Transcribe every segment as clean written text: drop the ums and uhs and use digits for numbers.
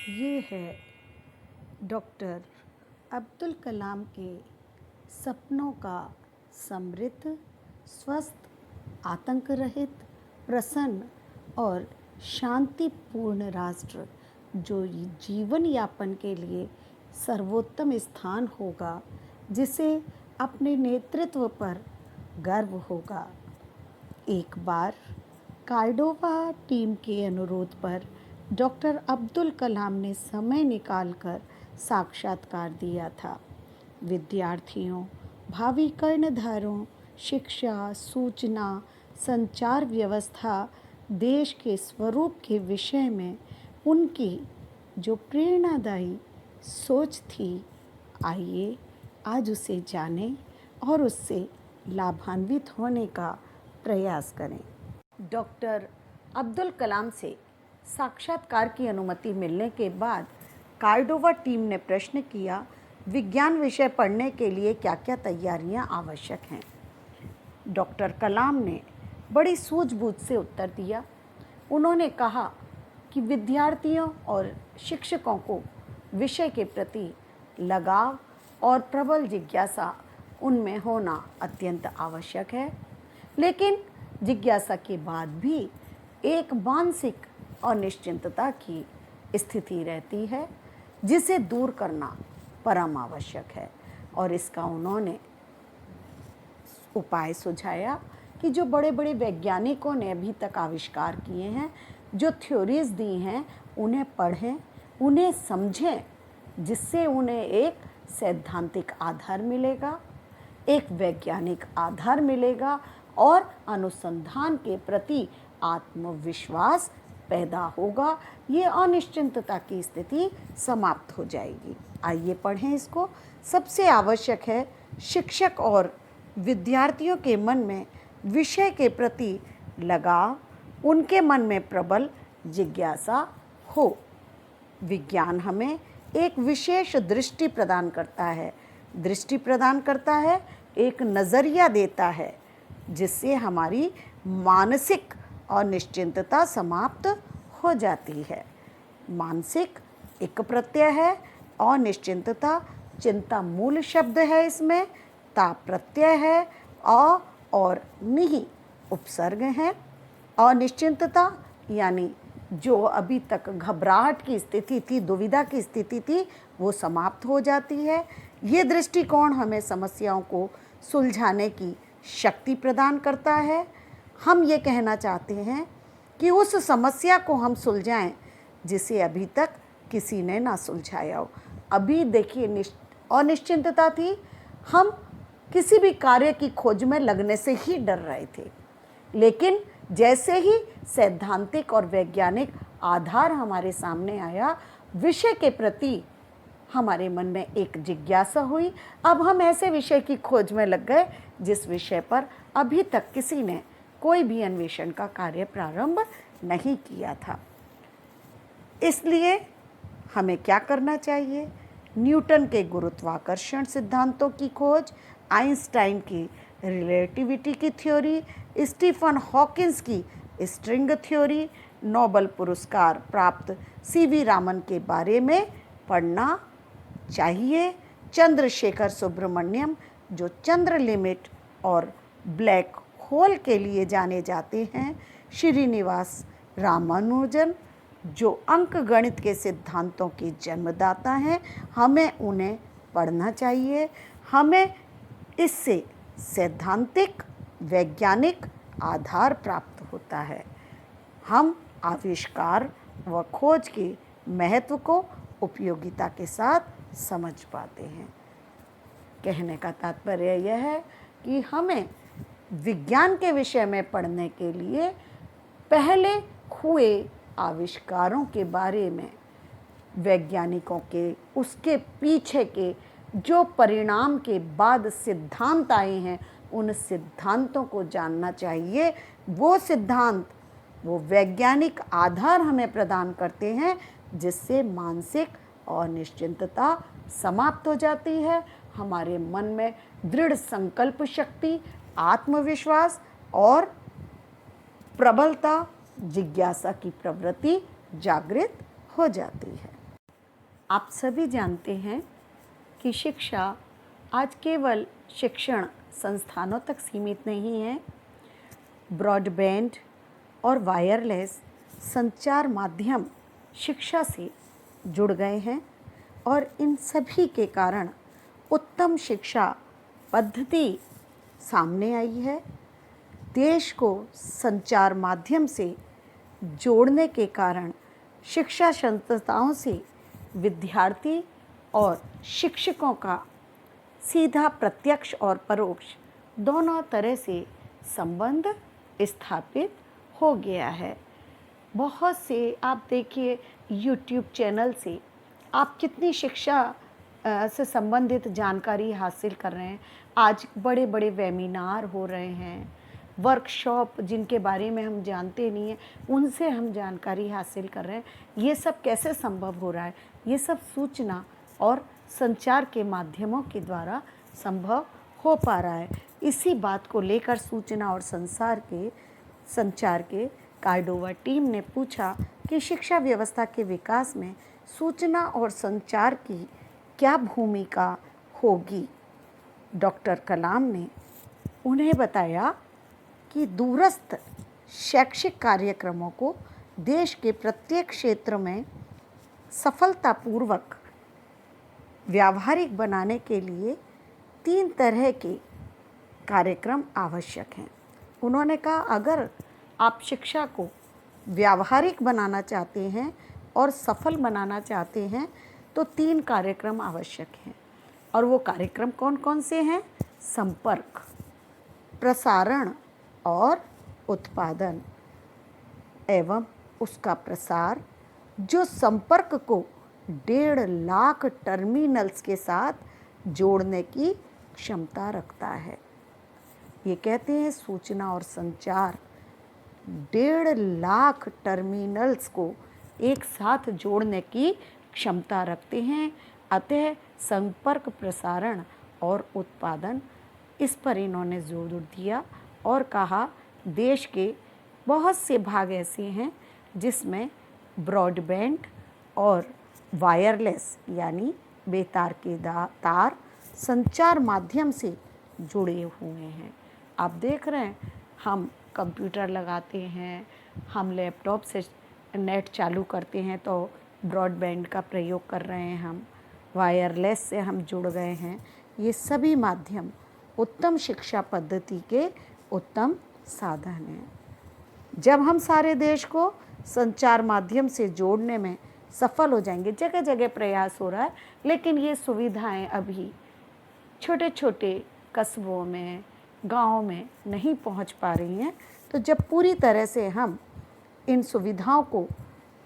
ये है डॉक्टर अब्दुल कलाम के सपनों का समृद्ध, स्वस्थ, आतंक रहित, प्रसन्न और शांतिपूर्ण राष्ट्र जो जीवन यापन के लिए सर्वोत्तम स्थान होगा, जिसे अपने नेतृत्व पर गर्व होगा। एक बार कार्डोवा टीम के अनुरोध पर डॉक्टर अब्दुल कलाम ने समय निकालकर साक्षात्कार दिया था। विद्यार्थियों, भावी कर्णधारों, शिक्षा, सूचना, संचार व्यवस्था, देश के स्वरूप के विषय में उनकी जो प्रेरणादायी सोच थी, आइए आज उसे जानें और उससे लाभान्वित होने का प्रयास करें। डॉक्टर अब्दुल कलाम से साक्षात्कार की अनुमति मिलने के बाद कार्डोवा टीम ने प्रश्न किया, विज्ञान विषय पढ़ने के लिए क्या क्या तैयारियां आवश्यक हैं। डॉक्टर कलाम ने बड़ी सूझबूझ से उत्तर दिया। उन्होंने कहा कि विद्यार्थियों और शिक्षकों को विषय के प्रति लगाव और प्रबल जिज्ञासा उनमें होना अत्यंत आवश्यक है, लेकिन जिज्ञासा के बाद भी एक मानसिक अनिश्चितता की स्थिति रहती है, जिसे दूर करना परम आवश्यक है। और इसका उन्होंने उपाय सुझाया कि जो बड़े बड़े वैज्ञानिकों ने अभी तक आविष्कार किए हैं, जो थ्योरीज दी हैं, उन्हें पढ़ें, उन्हें समझें, जिससे उन्हें एक सैद्धांतिक आधार मिलेगा, एक वैज्ञानिक आधार मिलेगा और अनुसंधान के प्रति आत्मविश्वास पैदा होगा। ये अनिश्चितता की स्थिति समाप्त हो जाएगी। आइए पढ़ें इसको। सबसे आवश्यक है शिक्षक और विद्यार्थियों के मन में विषय के प्रति लगाव, उनके मन में प्रबल जिज्ञासा हो। विज्ञान हमें एक विशेष दृष्टि प्रदान करता है, एक नज़रिया देता है, जिससे हमारी मानसिक अनिश्चितता समाप्त हो जाती है। मानसिक एक प्रत्यय है, अनिश्चितता चिंता मूल शब्द है, इसमें ता प्रत्यय है, अ और निहि उपसर्ग हैं। अनिश्चितता यानी जो अभी तक घबराहट की स्थिति थी, दुविधा की स्थिति थी, वो समाप्त हो जाती है। ये दृष्टिकोण हमें समस्याओं को सुलझाने की शक्ति प्रदान करता है। हम ये कहना चाहते हैं कि उस समस्या को हम सुलझाएं जिसे अभी तक किसी ने ना सुलझाया हो। अभी देखिए अनिश्चितता थी, हम किसी भी कार्य की खोज में लगने से ही डर रहे थे, लेकिन जैसे ही सैद्धांतिक और वैज्ञानिक आधार हमारे सामने आया, विषय के प्रति हमारे मन में एक जिज्ञासा हुई। अब हम ऐसे विषय की खोज में लग गए जिस विषय पर अभी तक किसी ने कोई भी अन्वेषण का कार्य प्रारंभ नहीं किया था। इसलिए हमें क्या करना चाहिए? न्यूटन के गुरुत्वाकर्षण सिद्धांतों की खोज, आइंस्टाइन की रिलेटिविटी की थ्योरी, स्टीफन हॉकिंस की स्ट्रिंग थ्योरी, नोबेल पुरस्कार प्राप्त सीवी रामन के बारे में पढ़ना चाहिए। चंद्रशेखर सुब्रमण्यम, जो चंद्र लिमिट और ब्लैक होल के लिए जाने जाते हैं, श्रीनिवास रामानुजन, जो अंक गणित के सिद्धांतों के जन्मदाता हैं, हमें उन्हें पढ़ना चाहिए। हमें इससे सैद्धांतिक वैज्ञानिक आधार प्राप्त होता है। हम आविष्कार व खोज के महत्व को उपयोगिता के साथ समझ पाते हैं। कहने का तात्पर्य यह है कि हमें विज्ञान के विषय में पढ़ने के लिए पहले हुए आविष्कारों के बारे में, वैज्ञानिकों के उसके पीछे के जो परिणाम के बाद सिद्धांत आए हैं, उन सिद्धांतों को जानना चाहिए। वो सिद्धांत, वो वैज्ञानिक आधार हमें प्रदान करते हैं, जिससे मानसिक अनिश्चितता समाप्त हो जाती है। हमारे मन में दृढ़ संकल्प शक्ति, आत्मविश्वास और प्रबलता, जिज्ञासा की प्रवृत्ति जागृत हो जाती है। आप सभी जानते हैं कि शिक्षा आज केवल शिक्षण संस्थानों तक सीमित नहीं है। ब्रॉडबैंड और वायरलेस संचार माध्यम शिक्षा से जुड़ गए हैं और इन सभी के कारण उत्तम शिक्षा पद्धति सामने आई है। देश को संचार माध्यम से जोड़ने के कारण शिक्षा संस्थाओं से विद्यार्थी और शिक्षकों का सीधा प्रत्यक्ष और परोक्ष दोनों तरह से संबंध स्थापित हो गया है। बहुत से आप देखिए यूट्यूब चैनल से आप कितनी शिक्षा से संबंधित जानकारी हासिल कर रहे हैं। आज बड़े बड़े वेबिनार हो रहे हैं, वर्कशॉप जिनके बारे में हम जानते नहीं हैं उनसे हम जानकारी हासिल कर रहे हैं। ये सब कैसे संभव हो रहा है? ये सब सूचना और संचार के माध्यमों के द्वारा संभव हो पा रहा है। इसी बात को लेकर सूचना और संचार के कार्डोवा टीम ने पूछा कि शिक्षा व्यवस्था के विकास में सूचना और संचार की क्या भूमिका होगी। डॉक्टर कलाम ने उन्हें बताया कि दूरस्थ शैक्षिक कार्यक्रमों को देश के प्रत्येक क्षेत्र में सफलतापूर्वक व्यावहारिक बनाने के लिए 3 तरह के कार्यक्रम आवश्यक हैं। उन्होंने कहा अगर आप शिक्षा को व्यावहारिक बनाना चाहते हैं और सफल बनाना चाहते हैं तो 3 कार्यक्रम आवश्यक हैं। और वो कार्यक्रम कौन कौन से हैं? संपर्क, प्रसारण और उत्पादन एवं उसका प्रसार, जो संपर्क को 1.5 लाख टर्मिनल्स के साथ जोड़ने की क्षमता रखता है। ये कहते हैं सूचना और संचार 1.5 लाख टर्मिनल्स को एक साथ जोड़ने की क्षमता रखते हैं। अतः संपर्क, प्रसारण और उत्पादन, इस पर इन्होंने जोर दिया और कहा देश के बहुत से भाग ऐसे हैं जिसमें ब्रॉडबैंड और वायरलेस यानी बेतार के तार संचार माध्यम से जुड़े हुए हैं। आप देख रहे हैं हम कंप्यूटर लगाते हैं, हम लैपटॉप से नेट चालू करते हैं तो ब्रॉडबैंड का प्रयोग कर रहे हैं, हम वायरलेस से हम जुड़ गए हैं। ये सभी माध्यम उत्तम शिक्षा पद्धति के उत्तम साधन हैं। जब हम सारे देश को संचार माध्यम से जोड़ने में सफल हो जाएंगे, जगह जगह प्रयास हो रहा है, लेकिन ये सुविधाएं अभी छोटे छोटे कस्बों में, गाँव में नहीं पहुंच पा रही हैं। तो जब पूरी तरह से हम इन सुविधाओं को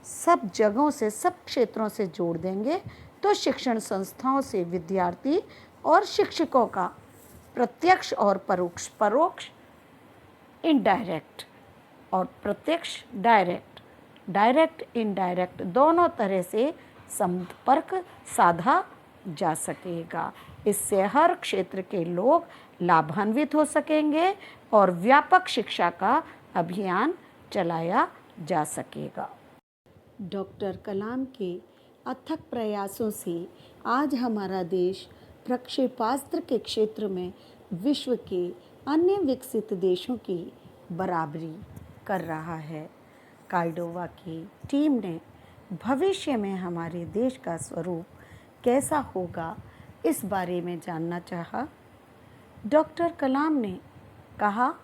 सब जगहों से, सब क्षेत्रों से जोड़ देंगे तो शिक्षण संस्थाओं से विद्यार्थी और शिक्षकों का प्रत्यक्ष और परोक्ष इनडायरेक्ट और प्रत्यक्ष डायरेक्ट इनडायरेक्ट दोनों तरह से संपर्क साधा जा सकेगा। इससे हर क्षेत्र के लोग लाभान्वित हो सकेंगे और व्यापक शिक्षा का अभियान चलाया जा सकेगा। डॉक्टर कलाम के अथक प्रयासों से आज हमारा देश प्रक्षेपास्त्र के क्षेत्र में विश्व के अन्य विकसित देशों की बराबरी कर रहा है। कार्डोवा की टीम ने भविष्य में हमारे देश का स्वरूप कैसा होगा इस बारे में जानना चाहा। डॉक्टर कलाम ने कहा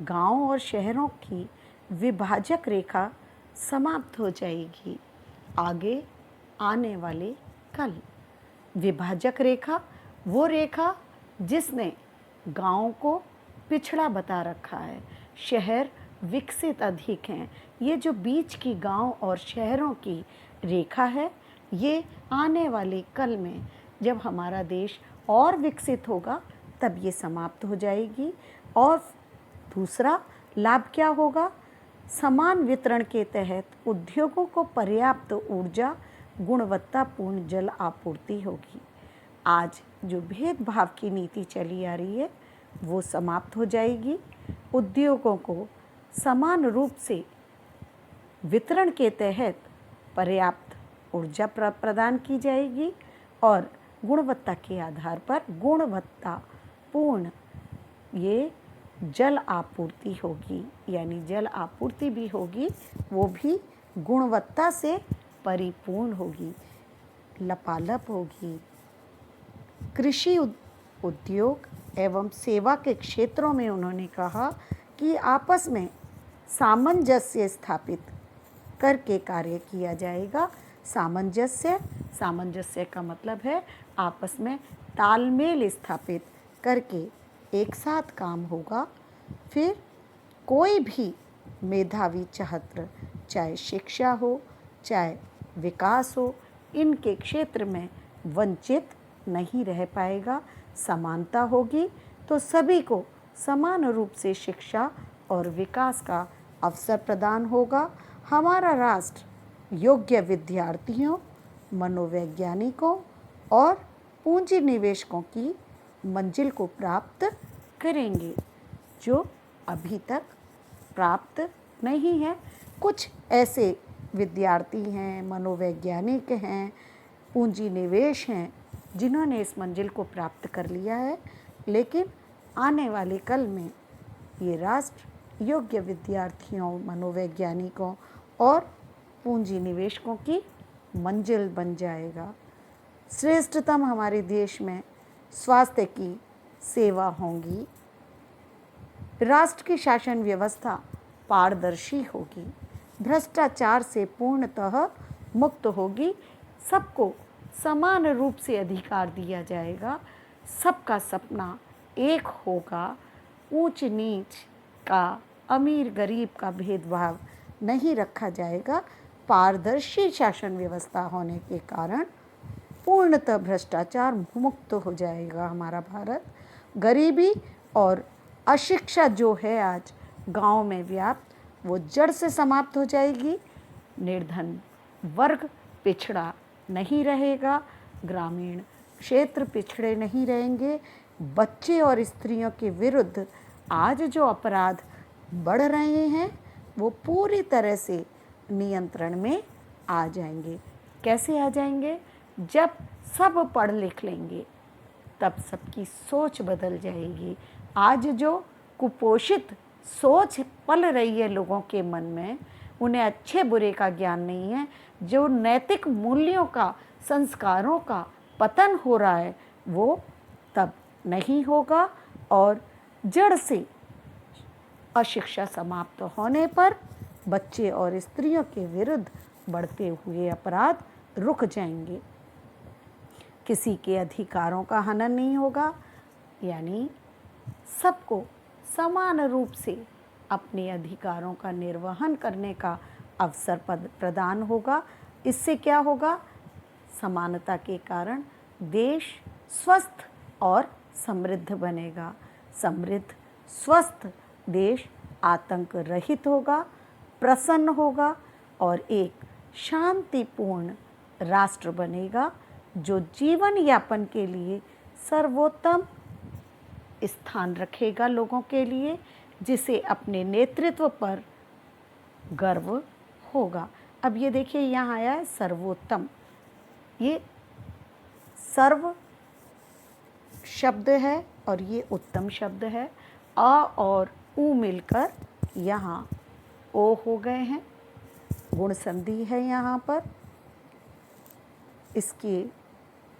गांव और शहरों की विभाजक रेखा समाप्त हो जाएगी आगे आने वाले कल। विभाजक रेखा वो रेखा जिसने गांव को पिछड़ा बता रखा है, शहर विकसित अधिक हैं। ये जो बीच की गांव और शहरों की रेखा है, ये आने वाले कल में जब हमारा देश और विकसित होगा तब ये समाप्त हो जाएगी। और दूसरा लाभ क्या होगा? समान वितरण के तहत उद्योगों को पर्याप्त ऊर्जा, गुणवत्तापूर्ण जल आपूर्ति होगी। आज जो भेदभाव की नीति चली आ रही है वो समाप्त हो जाएगी। उद्योगों को समान रूप से वितरण के तहत पर्याप्त ऊर्जा प्रदान की जाएगी और गुणवत्ता के आधार पर गुणवत्तापूर्ण ये जल आपूर्ति होगी, यानी जल आपूर्ति भी होगी, वो भी गुणवत्ता से परिपूर्ण होगी, लपालप होगी। कृषि उद्योग एवं सेवा के क्षेत्रों में उन्होंने कहा कि आपस में सामंजस्य स्थापित करके कार्य किया जाएगा। सामंजस्य का मतलब है आपस में तालमेल स्थापित करके एक साथ काम होगा। फिर कोई भी मेधावी छात्र, चाहे शिक्षा हो चाहे विकास हो, इनके क्षेत्र में वंचित नहीं रह पाएगा। समानता होगी तो सभी को समान रूप से शिक्षा और विकास का अवसर प्रदान होगा। हमारा राष्ट्र योग्य विद्यार्थियों, मनोवैज्ञानिकों और पूंजी निवेशकों की मंजिल को प्राप्त करेंगे जो अभी तक प्राप्त नहीं है। कुछ ऐसे विद्यार्थी हैं, मनोवैज्ञानिक हैं, पूंजी निवेश हैं जिन्होंने इस मंजिल को प्राप्त कर लिया है, लेकिन आने वाले कल में ये राष्ट्र योग्य विद्यार्थियों, मनोवैज्ञानिकों और पूंजी निवेशकों की मंजिल बन जाएगा। श्रेष्ठतम हमारे देश में स्वास्थ्य की सेवा होंगी। राष्ट्र की शासन व्यवस्था पारदर्शी होगी, भ्रष्टाचार से पूर्णतः मुक्त होगी, सबको समान रूप से अधिकार दिया जाएगा, सबका सपना एक होगा, ऊंच नीच का, अमीर गरीब का भेदभाव नहीं रखा जाएगा। पारदर्शी शासन व्यवस्था होने के कारण पूर्णतः भ्रष्टाचार मुक्त हो जाएगा हमारा भारत। गरीबी और अशिक्षा जो है आज गांव में व्याप्त, वो जड़ से समाप्त हो जाएगी। निर्धन वर्ग पिछड़ा नहीं रहेगा, ग्रामीण क्षेत्र पिछड़े नहीं रहेंगे। बच्चे और स्त्रियों के विरुद्ध आज जो अपराध बढ़ रहे हैं वो पूरी तरह से नियंत्रण में आ जाएंगे। कैसे आ जाएंगे? जब सब पढ़ लिख लेंगे तब सबकी सोच बदल जाएगी। आज जो कुपोषित सोच पल रही है लोगों के मन में, उन्हें अच्छे बुरे का ज्ञान नहीं है, जो नैतिक मूल्यों का, संस्कारों का पतन हो रहा है, वो तब नहीं होगा। और जड़ से अशिक्षा समाप्त होने पर बच्चे और स्त्रियों के विरुद्ध बढ़ते हुए अपराध रुक जाएंगे। किसी के अधिकारों का हनन नहीं होगा, यानी सबको समान रूप से अपने अधिकारों का निर्वहन करने का अवसर प्रदान होगा। इससे क्या होगा? समानता के कारण देश स्वस्थ और समृद्ध बनेगा। समृद्ध स्वस्थ देश आतंक रहित होगा, प्रसन्न होगा और एक शांतिपूर्ण राष्ट्र बनेगा जो जीवन यापन के लिए सर्वोत्तम स्थान रखेगा लोगों के लिए, जिसे अपने नेतृत्व पर गर्व होगा। अब ये देखिए यहाँ आया है सर्वोत्तम, ये सर्व शब्द है और ये उत्तम शब्द है। अ और उ मिलकर यहाँ ओ हो गए हैं, गुण संधि है यहाँ पर। इसके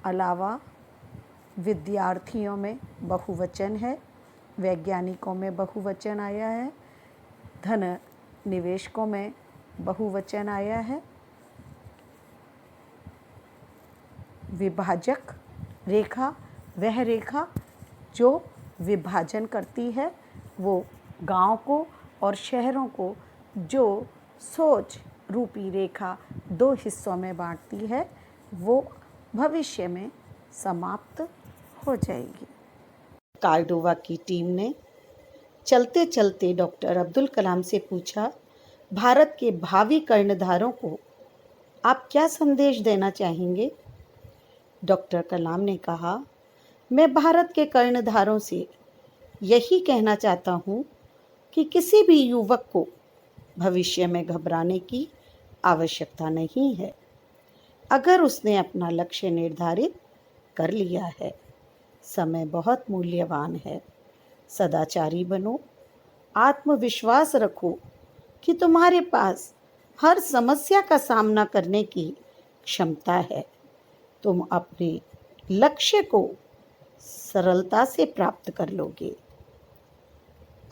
अलावा विद्यार्थियों में बहुवचन है, वैज्ञानिकों में बहुवचन आया है, धन निवेशकों में बहुवचन आया है। विभाजक रेखा वह रेखा जो विभाजन करती है, वो गांव को और शहरों को जो सोच रूपी रेखा दो हिस्सों में बांटती है, वो भविष्य में समाप्त हो जाएगी। कार्डोवा की टीम ने चलते चलते डॉक्टर अब्दुल कलाम से पूछा, भारत के भावी कर्णधारों को आप क्या संदेश देना चाहेंगे? डॉक्टर कलाम ने कहा, मैं भारत के कर्णधारों से यही कहना चाहता हूँ कि किसी भी युवक को भविष्य में घबराने की आवश्यकता नहीं है। अगर उसने अपना लक्ष्य निर्धारित कर लिया है। समय बहुत मूल्यवान है। सदाचारी बनो, आत्मविश्वास रखो कि तुम्हारे पास हर समस्या का सामना करने की क्षमता है। तुम अपने लक्ष्य को सरलता से प्राप्त कर लोगे।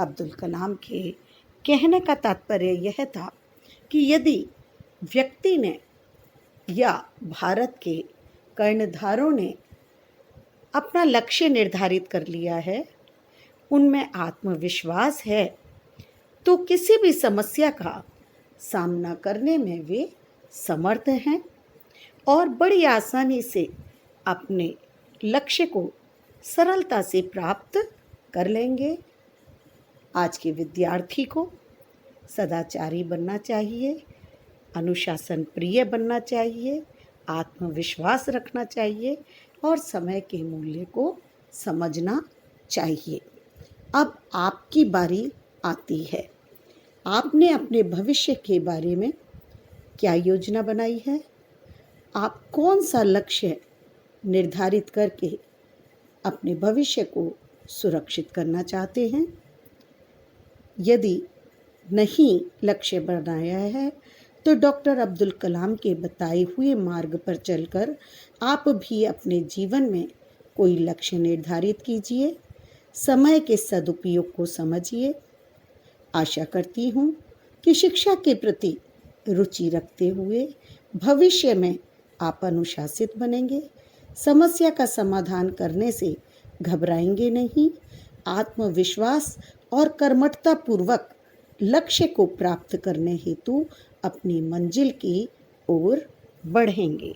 अब्दुल कलाम के कहने का तात्पर्य यह था कि यदि व्यक्ति ने या भारत के कर्णधारों ने अपना लक्ष्य निर्धारित कर लिया है, उनमें आत्मविश्वास है, तो किसी भी समस्या का सामना करने में वे समर्थ हैं और बड़ी आसानी से अपने लक्ष्य को सरलता से प्राप्त कर लेंगे। आज के विद्यार्थी को सदाचारी बनना चाहिए, अनुशासन प्रिय बनना चाहिए, आत्मविश्वास रखना चाहिए और समय के मूल्य को समझना चाहिए। अब आपकी बारी आती है। आपने अपने भविष्य के बारे में क्या योजना बनाई है? आप कौन सा लक्ष्य निर्धारित करके अपने भविष्य को सुरक्षित करना चाहते हैं? यदि नहीं लक्ष्य बनाया है तो डॉक्टर अब्दुल कलाम के बताए हुए मार्ग पर चलकर आप भी अपने जीवन में कोई लक्ष्य निर्धारित कीजिए। समय के सदुपयोग को समझिए। आशा करती हूँ कि शिक्षा के प्रति रुचि रखते हुए भविष्य में आप अनुशासित बनेंगे, समस्या का समाधान करने से घबराएंगे नहीं, आत्मविश्वास और कर्मठता पूर्वक लक्ष्य को प्राप्त करने हेतु अपनी मंजिल की ओर बढ़ेंगे।